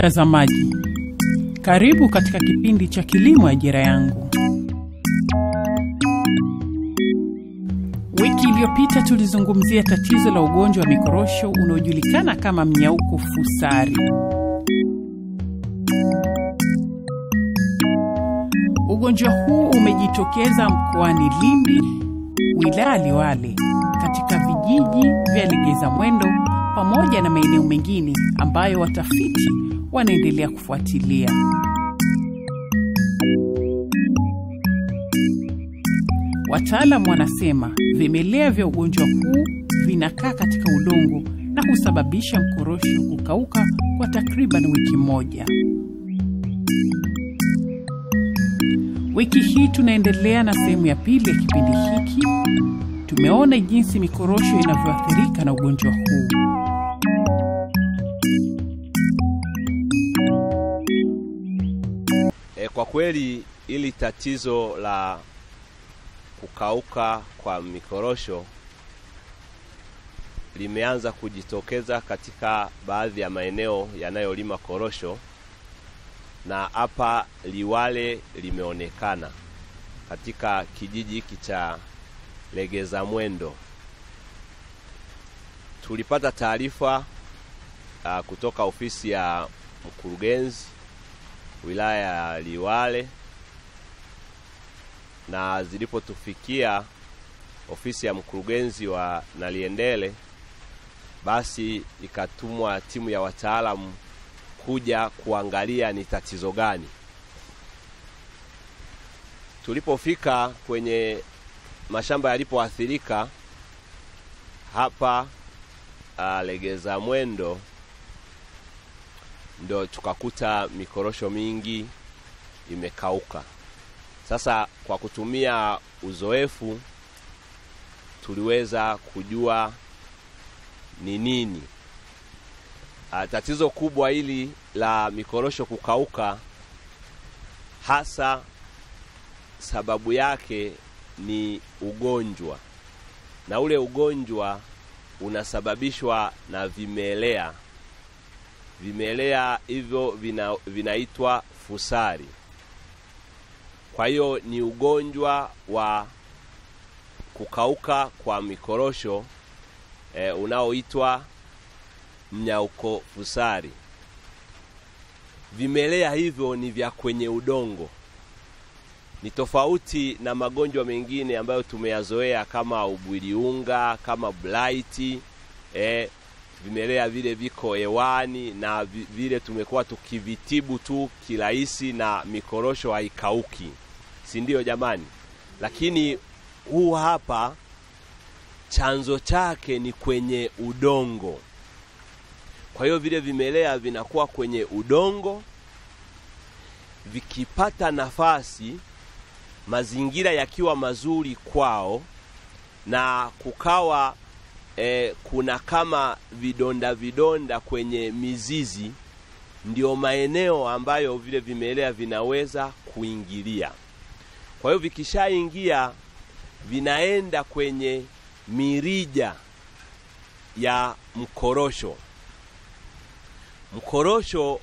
Mtazamaji, karibu katika kipindi cha Kilimo Ajira Yangu. Wiki iliyopita tulizungumzia tatizo la ugonjwa wa mikorosho unaojulikana kama mnyauko fusari. Ugonjwa huu umejitokeza mkoani Lindi, wilaya Liwale, katika vijiji vya Legeza Mwendo pamoja na maeneo mengine ambayo watafiti wanaendelea kufuatilia. Wataalamu wanasema vimelea vya ugonjwa huu vinakaa katika udongo na husababisha mkorosho kukauka kwa takriban wiki moja. Wiki hii tunaendelea na sehemu ya pili ya kipindi hiki. Tumeona jinsi mikorosho inavyoathirika na ugonjwa huu. Kwa kweli ili tatizo la kukauka kwa mikorosho limeanza kujitokeza katika baadhi ya maeneo yanayolima korosho, na hapa Liwale limeonekana katika kijiji hiki cha Legeza Mwendo. Tulipata taarifa kutoka ofisi ya mkurugenzi wilaya ya Liwale, na zilipotufikia ofisi ya mkurugenzi wa Naliendele, basi ikatumwa timu ya wataalamu kuja kuangalia ni tatizo gani. Tulipofika kwenye mashamba yalipoathirika hapa Legeza Mwendo, ndo tukakuta mikorosho mingi imekauka. Sasa kwa kutumia uzoefu tuliweza kujua ni nini tatizo kubwa hili la mikorosho kukauka. Hasa sababu yake ni ugonjwa, na ule ugonjwa unasababishwa na vimelea. Vimelea hivyo vinaitwa fusari. Kwa hiyo ni ugonjwa wa kukauka kwa mikorosho unaoitwa mnyauko fusari. Vimelea hivyo ni vya kwenye udongo. Ni tofauti na magonjwa mengine ambayo tumeyazoea kama ubwiliunga, kama blight. Vimelea vile viko hewani na vile tumekuwa tukivitibu tu kirahisi na mikorosho haikauki. Si ndio jamani? Lakini huu hapa chanzo chake ni kwenye udongo. Kwa hiyo vile vimelea vinakuwa kwenye udongo, vikipata nafasi, mazingira yakiwa mazuri kwao, na kukawa kuna kama vidonda kwenye mizizi, ndio maeneo ambayo vile vimelea vinaweza kuingilia. Kwa hiyo vikishaingia vinaenda kwenye mirija ya mkorosho. Mkorosho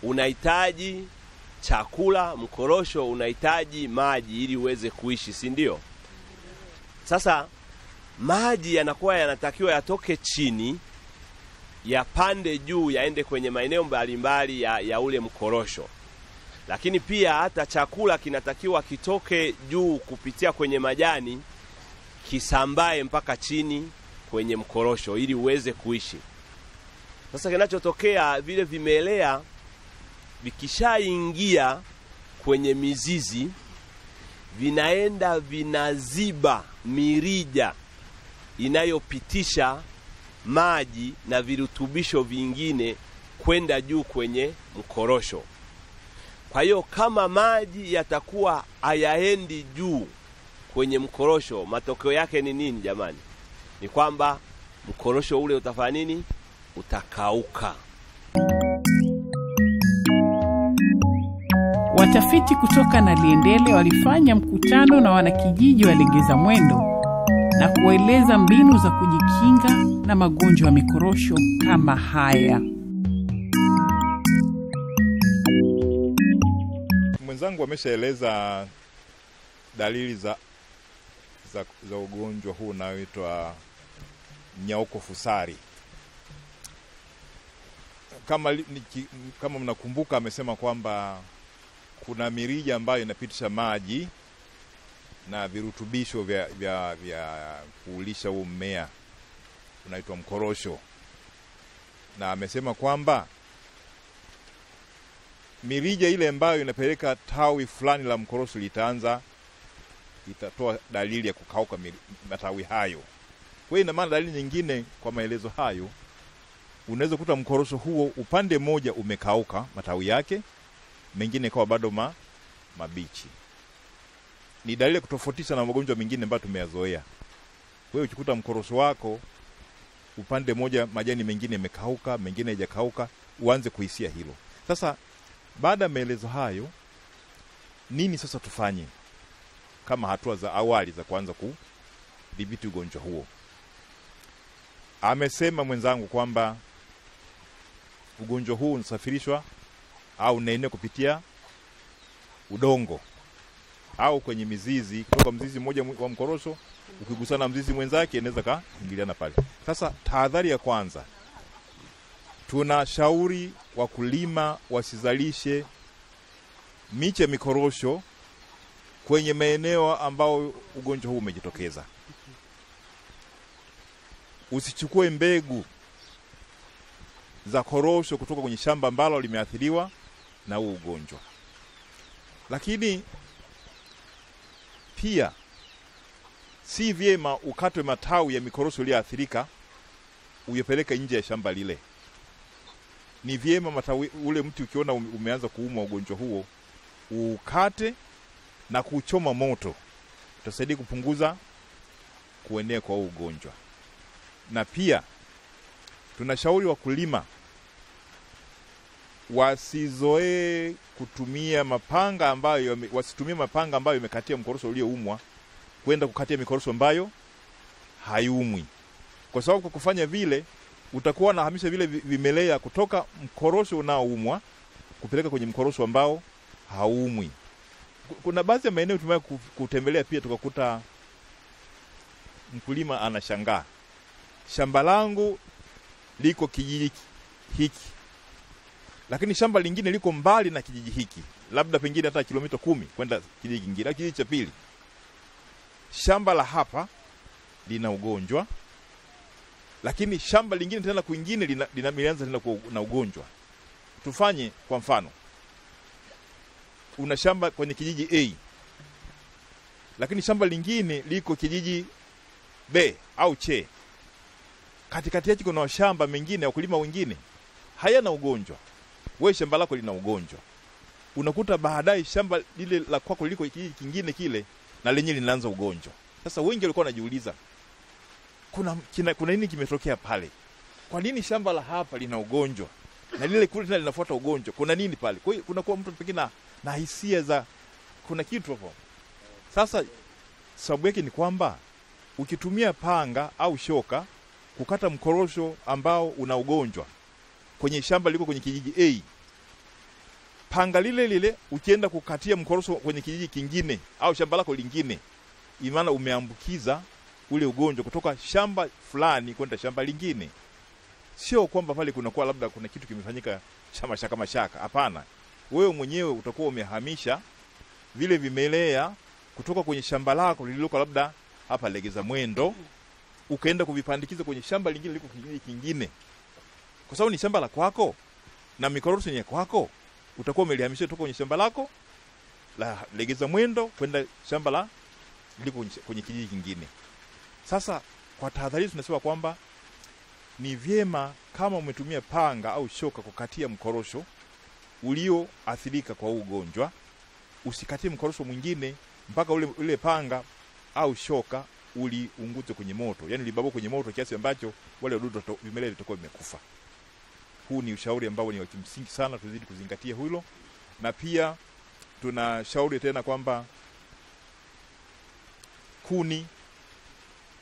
unahitaji chakula, mkorosho unahitaji maji ili uweze kuishi, si ndio? Sasa maji yanakuwa yanatakiwa yatoke chini, yapande juu, yaende kwenye maeneo mbalimbali ya ule mkorosho. Lakini pia hata chakula kinatakiwa kitoke juu kupitia kwenye majani, kisambae mpaka chini kwenye mkorosho ili uweze kuishi. Sasa kinachotokea, vile vimelea vikishaingia kwenye mizizi, vinaenda vinaziba mirija inayopitisha maji na virutubisho vingine kwenda juu kwenye mkorosho. Kwa hiyo kama maji yatakuwa hayaendi juu kwenye mkorosho, matokeo yake ni nini jamani? Ni kwamba mkorosho ule utafanya nini? Utakauka. Watafiti kutoka Naliendele walifanya mkutano na wanakijiji wa Legeza Mwendo na kueleza mbinu za kujikinga na magonjwa ya mikorosho kama haya. Wenzangu wameshaeleza dalili za ugonjwa huu unaoitwa nyauko fusari. Kama mnakumbuka, amesema kwamba kuna mirija ambayo inapitisha maji na virutubisho vya kulisha huu mmea unaitwa mkorosho, na amesema kwamba mirija ile ambayo inapeleka tawi fulani la mkorosho itatoa dalili ya kukauka matawi hayo. Kwa hiyo ina maana dalili nyingine kwa maelezo hayo, unaweza kuta mkorosho huo upande moja umekauka matawi yake, mengine kwa bado mabichi. Ni dalili ya kutofautisha na magonjwa mengine ambayo tumeyazoea. Kwa hiyo ukikuta mkorosho wako upande moja majani mengine yamekauka, mengine hayajakauka, uanze kuhisia hilo. Sasa baada ya maelezo hayo, nini sasa tufanye kama hatua za awali za kuanza kudhibiti ugonjwa huo? Amesema mwenzangu kwamba ugonjwa huu unasafirishwa au unaenea kupitia udongo au kwenye mizizi, kutoka mzizi mmoja wa mkorosho ukigusana mzizi mwenzake inaweza kaingiliana pale. Sasa tahadhari ya kwanza, tunashauri wakulima wasizalishe miche mikorosho kwenye maeneo ambao ugonjwa huu umejitokeza. Usichukue mbegu za korosho kutoka kwenye shamba ambalo limeathiriwa na huu ugonjwa. Lakini pia si vyema ukatwe matawi ya mikorosho iliyoathirika uyapeleke nje ya shamba lile. Ni vyema matawi, ule mti ukiona umeanza kuumwa ugonjwa huo, ukate na kuchoma moto. Utasaidia kupunguza kuenea kwa ugonjwa. Na pia tunashauri wakulima wasizoee kutumia mapanga ambayo wasitumie mapanga ambayo imekatia mkorosho ulioumwa kwenda kukatia mikorosho ambayo hayumwi. Kwa sababu kwa kufanya vile utakuwa unahamisha vile vimelea kutoka mkorosho unaoumwa kupeleka kwenye mkorosho ambao haumwi. Kuna baadhi ya maeneo tumeweza kutembelea pia tukakuta mkulima anashangaa, shamba langu liko kijiji hiki, lakini shamba lingine liko mbali na kijiji hiki, labda pengine hata kilomita 10 kwenda kijiji kingine, kijiji cha pili. Shamba la hapa lina ugonjwa, lakini shamba lingine tena kwingine linaanza tena na ugonjwa. Tufanye kwa mfano, una shamba kwenye kijiji A, lakini shamba lingine liko kijiji B au C. Katikati yake kuna shamba mengine ya wakulima wengine hayana ugonjwa, wewe shamba lako lina ugonjwa. Unakuta baadaye shamba lile la kwako liko kijiji kingine kile na lenyewe linaanza ugonjwa. Sasa wengi walikuwa wanajiuliza, kuna nini kimetokea pale? Kwa nini shamba la hapa lina ugonjwa na lile kule tena linafuata ugonjwa? Kuna nini pale? Kwa hiyo kuna kwa mtu pekee na hisia za kuna kitu hapo. Sasa sababu yake ni kwamba ukitumia panga au shoka kukata mkorosho ambao una ugonjwa kwenye shamba liko kwenye kijiji A, panga lile ukienda kukatia mkorosho kwenye kijiji kingine au shamba lako lingine, imana umeambukiza ule ugonjwa kutoka shamba fulani kwenda shamba lingine. Sio kwamba pale kunakuwa labda kuna kitu kimefanyika mashaka. Hapana. Wewe mwenyewe utakuwa umehamisha vile vimelea kutoka kwenye shamba lako lililoko labda hapa Legeza Mwendo, ukaenda kuvipandikiza kwenye shamba lingine liko kingine. Kwa sababu ni shamba la kwako na mikorosho ni kwako, utakuwa umelihamisha kutoka kwenye shamba lako la Legeza Mwendo kwenda shamba la liko kwenye kijiji kingine. Sasa kwa tahadhari tunasema kwamba ni vyema kama umetumia panga au shoka kukatia mkorosho ulioathirika kwa ugonjwa, usikatie mkorosho mwingine mpaka ule panga au shoka uliunguze kwenye moto, yani libabo kwenye moto kiasi ambacho wale wadudu vimelea vitakuwa vimekufa. Huu ni ushauri ambao ni wa kimsingi sana, tuzidi kuzingatia hilo. Na pia tunashauri tena kwamba kuni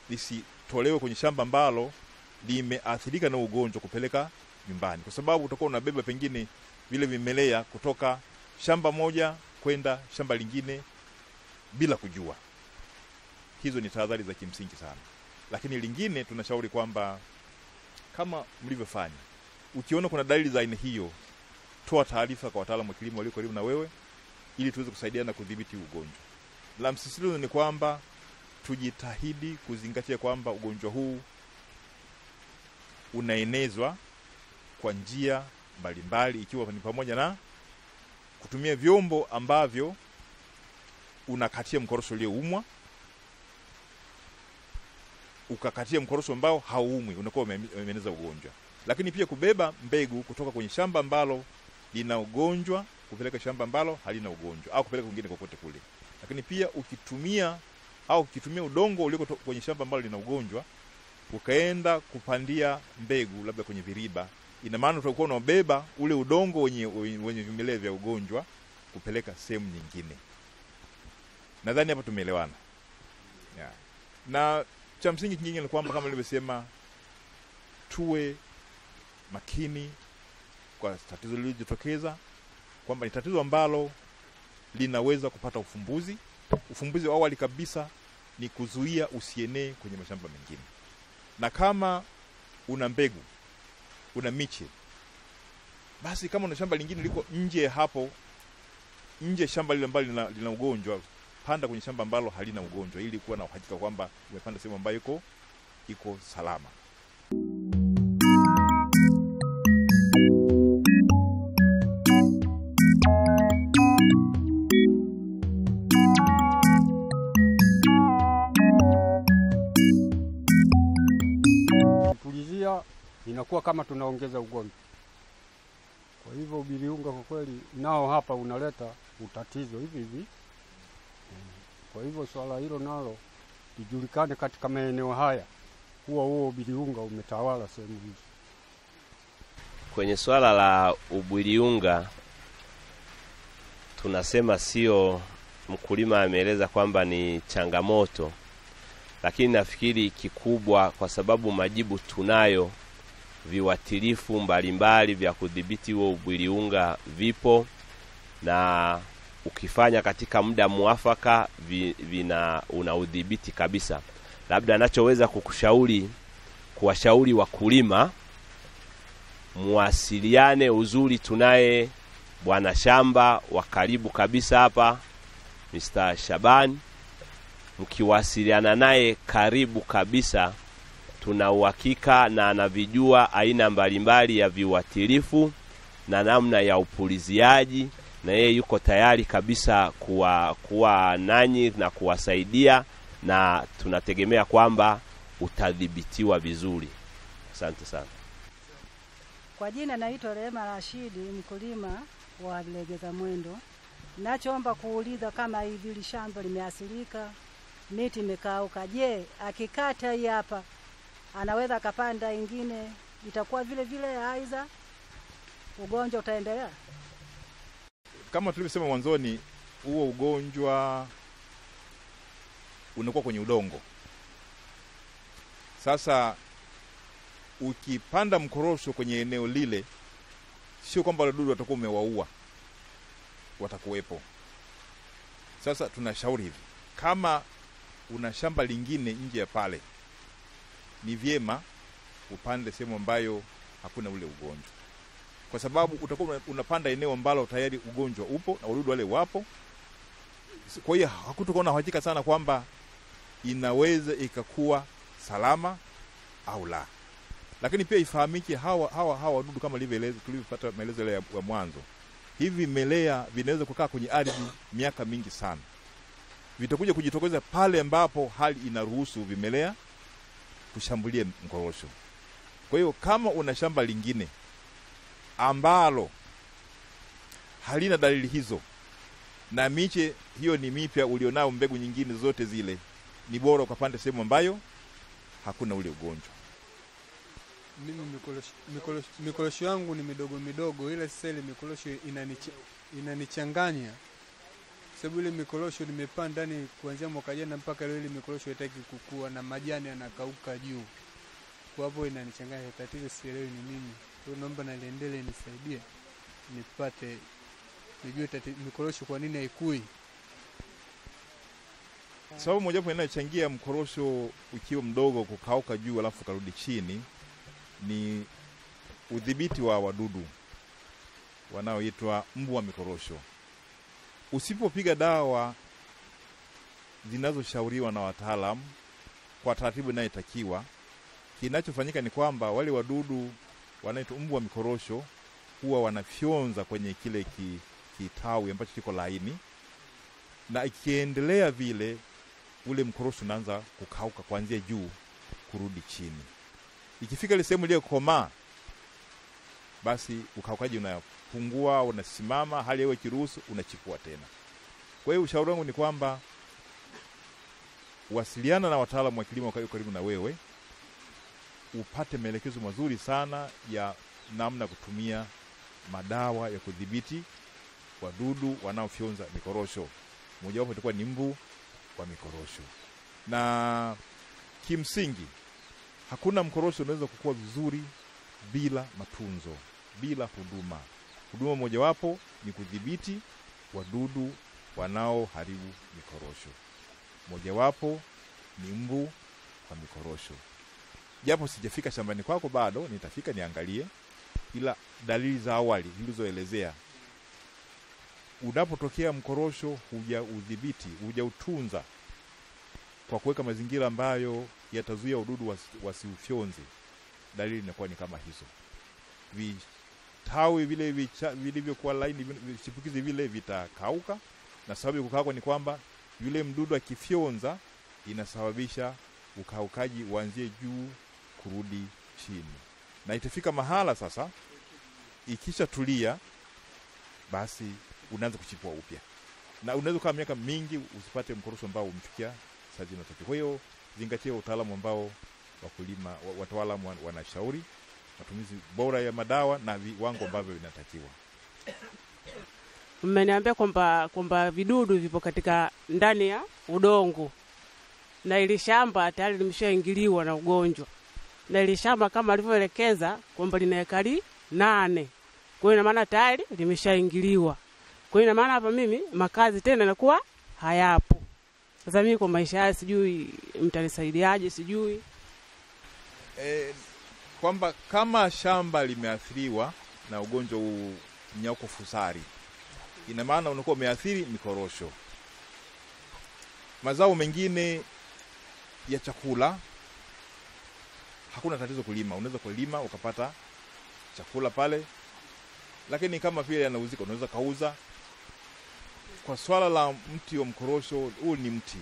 lisitolewe kwenye shamba ambalo limeathirika na ugonjwa kupeleka nyumbani, kwa sababu utakuwa unabeba pengine vile vimelea kutoka shamba moja kwenda shamba lingine bila kujua. Hizo ni tahadhari za kimsingi sana. Lakini lingine tunashauri kwamba kama mlivyofanya, ukiona kuna dalili za aina hiyo, toa taarifa kwa wataalamu wa kilimo walio karibu na wewe ili tuweze kusaidiana kudhibiti ugonjwa. La msisitizo ni kwamba tujitahidi kuzingatia kwamba ugonjwa huu unaenezwa kwa njia mbalimbali, ikiwa ni pamoja na kutumia vyombo ambavyo unakatia mkorosho ulioumwa, ukakatia mkorosho ambao hauumwi, unakuwa umeeneza ugonjwa. Lakini pia kubeba mbegu kutoka kwenye shamba ambalo lina ugonjwa kupeleka shamba ambalo halina ugonjwa, au kupeleka kwingine kokote kule. Lakini pia ukitumia udongo uliko kwenye shamba ambalo lina ugonjwa ukaenda kupandia mbegu labda kwenye viriba, ina maana utakuwa unabeba ule udongo wenye vimelea vya ugonjwa kupeleka sehemu nyingine. Nadhani hapa tumeelewana. Yeah. Na cha msingi kingine ni kwamba kama nilivyosema, tuwe makini kwa tatizo lililojitokeza, kwamba ni tatizo ambalo linaweza kupata ufumbuzi. Ufumbuzi wa awali kabisa ni kuzuia usienee kwenye mashamba mengine. Na kama una mbegu, una miche, basi kama una shamba lingine liko nje hapo, nje shamba lile ambalo lina ugonjwa, panda kwenye shamba ambalo halina ugonjwa ili kuwa na uhakika kwamba umepanda sehemu ambayo iko salama. Kupulizia inakuwa kama tunaongeza ugonjwa. Kwa hivyo ubiliunga kwa kweli nao hapa unaleta utatizo hivi. Kwa hivyo swala hilo nalo lijulikane katika maeneo haya, huo ubiliunga umetawala sehemu hizi. Kwenye swala la ubiliunga tunasema sio mkulima ameeleza kwamba ni changamoto, lakini nafikiri kikubwa kwa sababu majibu tunayo, viuatilifu mbalimbali vya kudhibiti huo ubiliunga vipo, na ukifanya katika muda muafaka unaudhibiti kabisa. Labda anachoweza kuwashauri wakulima, muasiliane. Uzuri tunaye bwana shamba wa karibu kabisa hapa, Mr. Shabani. Mkiwasiliana naye karibu kabisa, tuna uhakika na anavijua aina mbalimbali ya viuatilifu na namna ya upuliziaji, na yeye yuko tayari kabisa kuwa nanyi na kuwasaidia, na tunategemea kwamba utadhibitiwa vizuri. Asante sana. Kwa jina naitwa Rehema Rashidi, mkulima wa Legeza Mwendo. Nachoomba kuuliza kama hivi shamba limeasilika, miti imekauka, je, akikata hii hapa anaweza akapanda ingine, itakuwa vile vile aiza ugonjwa utaendelea? Kama tulivyosema mwanzoni, huo ugonjwa unakuwa kwenye udongo. Sasa ukipanda mkorosho kwenye eneo lile, sio kwamba wadudu watakuwa umewaua, watakuwepo. Sasa tunashauri hivi, kama una shamba lingine nje ya pale, ni vyema upande sehemu ambayo hakuna ule ugonjwa, kwa sababu utakuwa unapanda eneo ambalo tayari ugonjwa upo na wadudu wale wapo. Kwa hiyo hakutakuwa na uhakika sana kwamba inaweza ikakuwa salama au la. Lakini pia ifahamike hawa wadudu kama tulivyopata maelezo ya mwanzo, hivi vimelea vinaweza kukaa kwenye ardhi miaka mingi sana. Vitakuja kujitokeza pale ambapo hali inaruhusu vimelea kushambulia mkorosho. Kwa hiyo kama una shamba lingine ambalo halina dalili hizo, na miche hiyo ni mipya ulionao, mbegu nyingine zote zile, ni bora ukapande sehemu ambayo hakuna ule ugonjwa. Mimi mikorosho yangu ni midogo, ile seli mikorosho inanichanganya. Sababu ile mikorosho nimepanda ndani kuanzia mwaka jana mpaka leo, ile mikorosho haitaki kukua na majani yanakauka juu. Kwa hapo inanichanganya, tatizo sielewi ni nini. Kwa naomba na liendelee nisaidie nipate nijue mikorosho kwa nini haikui. Sababu mojawapo inayochangia mkorosho ukiwa mdogo kukauka juu alafu karudi chini ni udhibiti wa wadudu wanaoitwa mbu wa mikorosho. Usipopiga dawa zinazoshauriwa na wataalamu kwa taratibu inayotakiwa, kinachofanyika ni kwamba wale wadudu wanaitwa mbu wa mikorosho huwa wanafyonza kwenye kile kitawi ambacho kiko laini, na ikiendelea vile ule mkorosho unaanza kukauka kuanzia juu kurudi chini. Ikifika ile sehemu ile komaa, basi ukaukaji unapungua, unasimama, hali yawe kiruhusu, unachipua tena. Kwa hiyo ushauri wangu ni kwamba wasiliana na wataalamu wa kilimo karibu na wewe, upate maelekezo mazuri sana ya namna kutumia madawa ya kudhibiti wadudu wanaofyonza mikorosho. Mmoja wapo itakuwa ni mbu wa mikorosho. Na kimsingi hakuna mkorosho unaweza kukua vizuri bila matunzo, bila huduma. Huduma moja wapo ni kudhibiti wadudu wanaoharibu mikorosho. Moja wapo ni mbu wa mikorosho. Japo sijafika shambani kwako bado, nitafika niangalie, ila dalili za awali zilizoelezea, unapotokea mkorosho hujaudhibiti, hujautunza kwa kuweka mazingira ambayo yatazuia wadudu wasiufyonze, dalili inakuwa ni kama hizo. Vitawi vile vilivyokuwa laini, vichipukizi vile vitakauka, na sababu ya kukauka ni kwamba yule mdudu akifyonza inasababisha ukaukaji uanzie juu kurudi chini. Na itafika mahala sasa, ikisha tulia, basi unaanza kuchipua upya. Na unaweza kama miaka mingi usipate mkorosho ambao umfikia sasa inatakiwa. Kwa hiyo zingatia utaalamu ambao wakulima wataalamu wanashauri, matumizi bora ya madawa na viwango ambavyo vinatakiwa. Mmeniambia kwamba vidudu vipo katika ndani ya udongo, na ile shamba tayari limeshaingiliwa na ugonjwa, na ile shamba kama alivyoelekeza kwamba lina ekari 8. Kwa hiyo ina maana tayari limeshaingiliwa. Kwa hiyo ina maana hapa mimi makazi tena yanakuwa hayapo. Sasa mimi kwa maisha haya sijui mtanisaidiaje, sijui. Kwamba kama shamba limeathiriwa na ugonjwa huu mnyauko fusari, ina maana unakuwa umeathiri mikorosho. Mazao mengine ya chakula hakuna tatizo kulima, unaweza kulima ukapata chakula pale, lakini kama vile yanauzika unaweza kauza. Kwa swala la mti wa mkorosho, huu ni mti,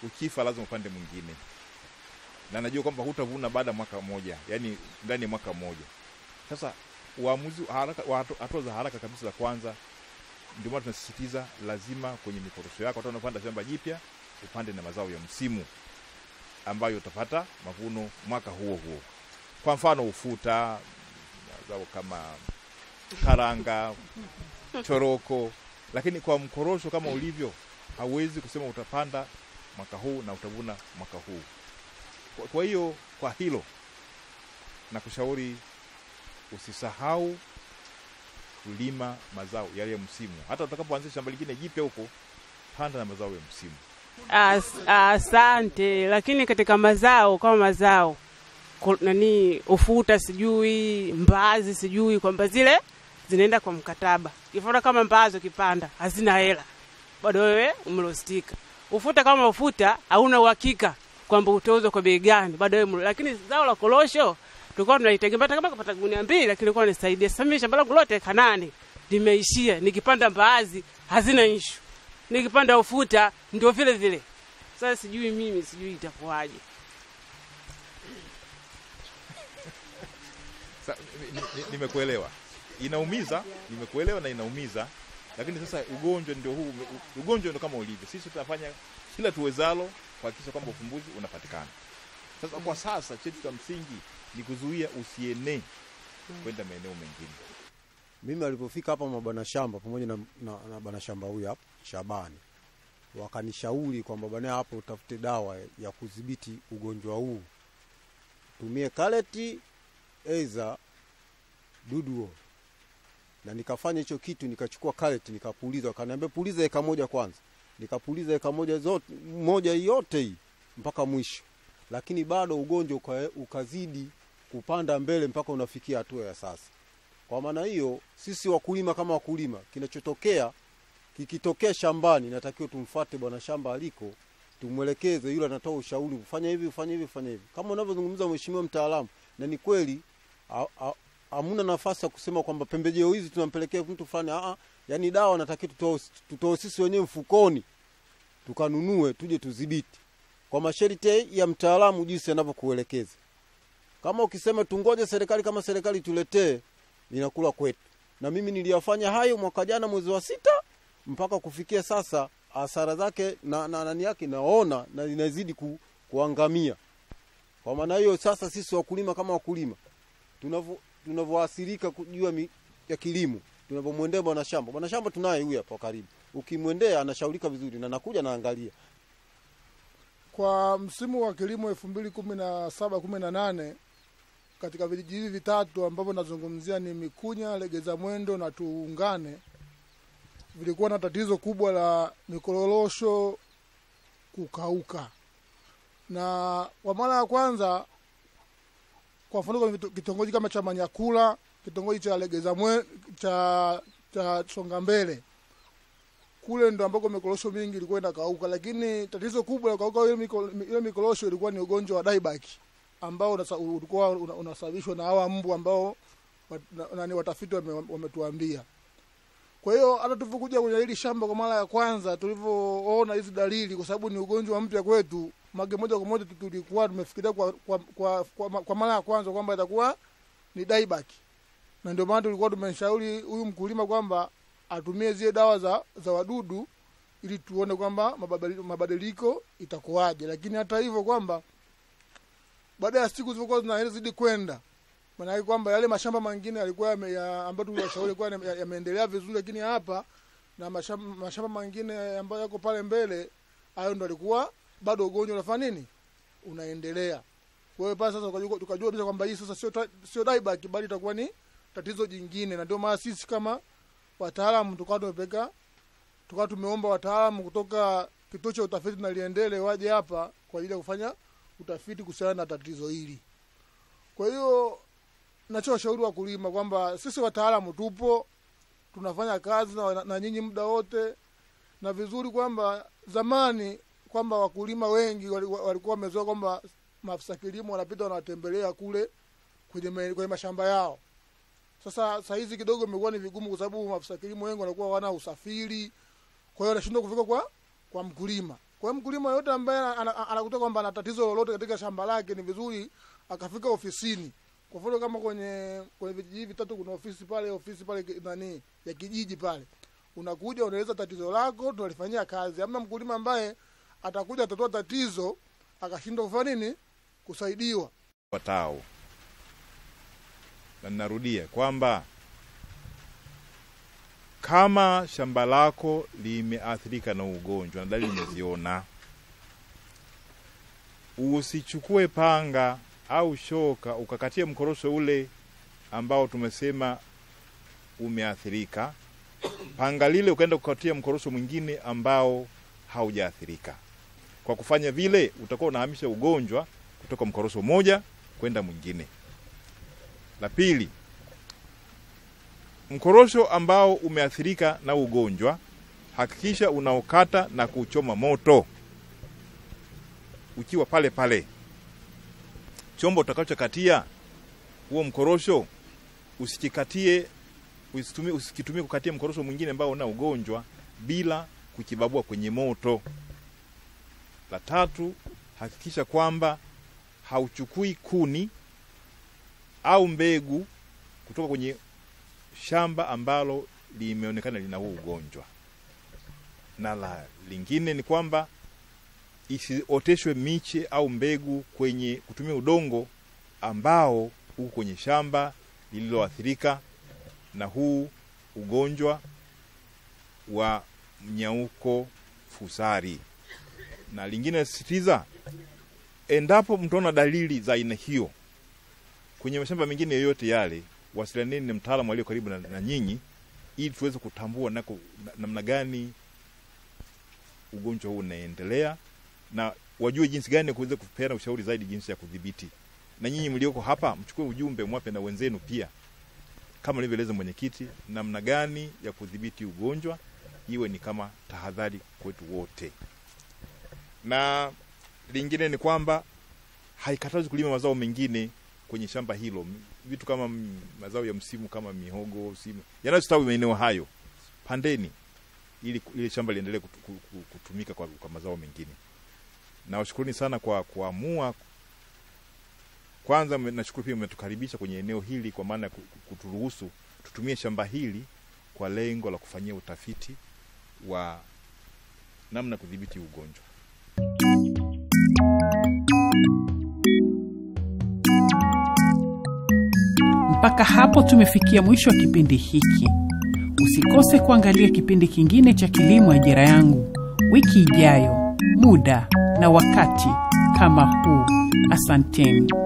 ukifa lazima upande mwingine, na najua kwamba hutavuna baada ya mwaka mmoja, yani ndani ya mwaka mmoja. Sasa uamuzi hatua za haraka kabisa za kwanza, ndio maana tunasisitiza lazima kwenye mikorosho yako, hata unapanda shamba jipya, upande na mazao ya msimu ambayo utapata mavuno mwaka huo huo. Kwa mfano ufuta, mazao kama karanga, choroko. Lakini kwa mkorosho kama ulivyo, hauwezi kusema utapanda mwaka huu na utavuna mwaka huu. Kwa hiyo kwa hilo na kushauri usisahau kulima mazao yale ya msimu. Hata utakapoanzisha shamba lingine jipya huko, panda na mazao ya msimu. Asante. Lakini katika mazao kama mazao ufuta sijui, mbazi sijui, kwamba zile zinaenda kwa mkataba. Kifuta kama mbazo kipanda hazina hela, bado wewe umelostika. Ufuta kama ufuta hauna uhakika kwamba utauzwa kwa bei gani, bado wewe. Lakini zao la korosho tulikuwa tunaitegemea kama kupata gunia 2, lakini ilikuwa nisaidia. Sasa mimi shamba langu lote eka 8 limeishia. Nikipanda mbaazi hazina issue, nikipanda ufuta ndio vile vile. Sasa sijui itakuwaje. Nimekuelewa. Inaumiza, nimekuelewa na inaumiza. Lakini sasa ugonjwa ndio huu, ugonjwa ndio kama ulivyo. Sisi tutafanya kila tuwezalo kuhakikisha kwamba ufumbuzi unapatikana. Sasa kwa sasa chetu cha msingi ni kuzuia usienee kwenda maeneo mengine. Mimi alipofika hapa mabwana shamba pamoja na bwana shamba huyu hapa Shabani, wakanishauri kwamba bwana hapo utafute dawa ya kudhibiti ugonjwa huu. Tumie kaleti eza duduo. Na nikafanya hicho kitu, nikachukua cullet nikapuliza, akaniambia puliza eka moja kwanza. Nikapuliza eka moja yote hii mpaka mwisho. Lakini bado ugonjwa ukazidi kupanda mbele mpaka unafikia hatua ya sasa. Kwa maana hiyo sisi wakulima kama wakulima, kinachotokea kikitokea shambani natakiwa tumfuate bwana shamba aliko, tumwelekeze, yule anatoa ushauri, ufanye hivi, ufanye hivi, ufanye hivi. Kama unavyozungumza mheshimiwa mtaalamu, na ni kweli hamuna nafasi ya kusema kwamba pembejeo hizi tunampelekea mtu fulani. Yani dawa natakiwa tutoe sisi wenyewe mfukoni, tukanunue, tuje tudhibiti kwa masharti ya mtaalamu jinsi anavyokuelekeza. Kama ukisema tungoje serikali, kama serikali tuletee, inakula kwetu. Na mimi niliyafanya hayo mwaka jana mwezi wa 6 mpaka kufikia sasa hasara zake na nani yake naona na inazidi kuangamia. Kwa maana hiyo sasa sisi wakulima kama wakulima tunavyoathirika kujua ya kilimo, tunavomwendea bwana shamba. Bwana shamba tunaye huyu hapa karibu. Ukimwendea anashaurika vizuri na nakuja naangalia. Kwa msimu wa kilimo 2017-18 katika vijiji hivi vitatu ambavyo nazungumzia ni Mikunya, Legeza Mwendo na Tuungane, vilikuwa na tatizo kubwa la mikorosho kukauka. Na kwa mara ya kwanza, kwa mfano kitongoji kama cha Manyakula, kitongoji cha Legeza Mwendo, cha Songambele, kule ndo ambako mikorosho mingi ilikuwa inakauka. Lakini tatizo kubwa la kukauka ile mikorosho ilikuwa ni ugonjwa wa dieback ambao ulikuwa unasababishwa na hawa mbu ambao watafiti wametuambia. Kwa hiyo hata tulipokuja kwenye hili shamba kwa mara ya kwanza, tulivyoona hizi dalili, kwa sababu ni ugonjwa mpya kwetu, moja kwa moja tulikuwa tumefikiria kwa mara ya kwanza kwamba itakuwa ni dieback. Na ndio maana tulikuwa tumemshauri huyu mkulima kwamba atumie zile dawa za wadudu ili tuone kwamba mabadiliko itakuwaje. Lakini hata hivyo kwamba baada ya siku zilizokuwa zinazidi kwenda, maana yake kwamba yale mashamba mengine yalikuwa ambayo tuliwashauri kwa yameendelea vizuri, lakini hapa na mashamba mengine ambayo yako pale mbele, hayo ndo alikuwa bado ugonjwa unafanya nini, unaendelea. Kwa hiyo pale sasa tukajua kwamba hii sasa sio dieback, bali itakuwa ni tatizo jingine. Na ndio maana sisi kama wataalamu tukawa tumeomba wataalamu kutoka kituo cha utafiti na Liendele waje hapa kwa ajili ya kufanya utafiti kuhusiana na tatizo hili. Kwa hiyo nachoshauri wakulima kwamba sisi wataalamu tupo, tunafanya kazi na nyinyi muda wote, na vizuri kwamba zamani kwamba wakulima wengi walikuwa wamezoea kwamba maafisa kilimo wanapita wanatembelea kule kwenye mashamba yao. Sasa hizi kidogo imekuwa ni vigumu kwa sababu maafisa kilimo wengi wanakuwa wana usafiri. Kwa hiyo anashindwa kufika kwa mkulima. Kwa hiyo mkulima yote ambaye anakuta kwamba ana tatizo lolote katika shamba lake, ni vizuri akafika ofisini. Kwa mfano kama kwenye vijiji vitatu kuna ofisi pale ya kijiji pale. Unakuja unaeleza tatizo lako, tunalifanyia kazi. Hamna mkulima ambaye atakuja atatoa tatizo akashindwa kufanya nini, kusaidiwa. Watao. Na narudia kwamba kama shamba lako limeathirika na ugonjwa na dalili umeziona, usichukue panga au shoka ukakatia mkorosho ule ambao tumesema umeathirika. Panga lile ukaenda kukatia mkorosho mwingine ambao haujaathirika. Kwa kufanya vile utakuwa unahamisha ugonjwa kutoka mkorosho moja kwenda mwingine. La pili, mkorosho ambao umeathirika na ugonjwa, hakikisha unaokata na kuchoma moto ukiwa pale pale. Chombo utakachokatia huo mkorosho usikitumie kukatia mkorosho mwingine ambao una ugonjwa bila kukibabua kwenye moto. La tatu, hakikisha kwamba hauchukui kuni au mbegu kutoka kwenye shamba ambalo limeonekana lina huo ugonjwa. Na la lingine ni kwamba isioteshwe miche au mbegu kwenye kutumia udongo ambao uko kwenye shamba lililoathirika na huu ugonjwa wa mnyauko fusari. Na lingine sitiza, endapo mtaona dalili za aina hiyo kwenye mashamba mengine yoyote yale, wasilianeni na mtaalamu aliye karibu na nyinyi ili tuweze kutambua namna gani ugonjwa huu unaendelea, na wajue jinsi gani kuweza kupeana ushauri zaidi jinsi ya kudhibiti. Na nyinyi mlioko hapa mchukue ujumbe mwape na wenzenu pia, kama nilivyoeleza mwenyekiti, namna gani ya kudhibiti ugonjwa iwe ni kama tahadhari kwetu wote. Na lingine ni kwamba haikatazi kulima mazao mengine kwenye shamba hilo, vitu kama mazao ya msimu kama mihogo, yanayostawi maeneo hayo, pandeni ili shamba liendelee kutumika kwa mazao mengine. Na washukuruni sana kwa kuamua. Kwanza nashukuru pia mmetukaribisha kwenye eneo hili, kwa maana kuturuhusu tutumie shamba hili kwa lengo la kufanyia utafiti wa namna kudhibiti ugonjwa. Mpaka hapo tumefikia mwisho wa kipindi hiki. Usikose kuangalia kipindi kingine cha Kilimo Ajira Yangu wiki ijayo, muda na wakati kama huu. Asanteni.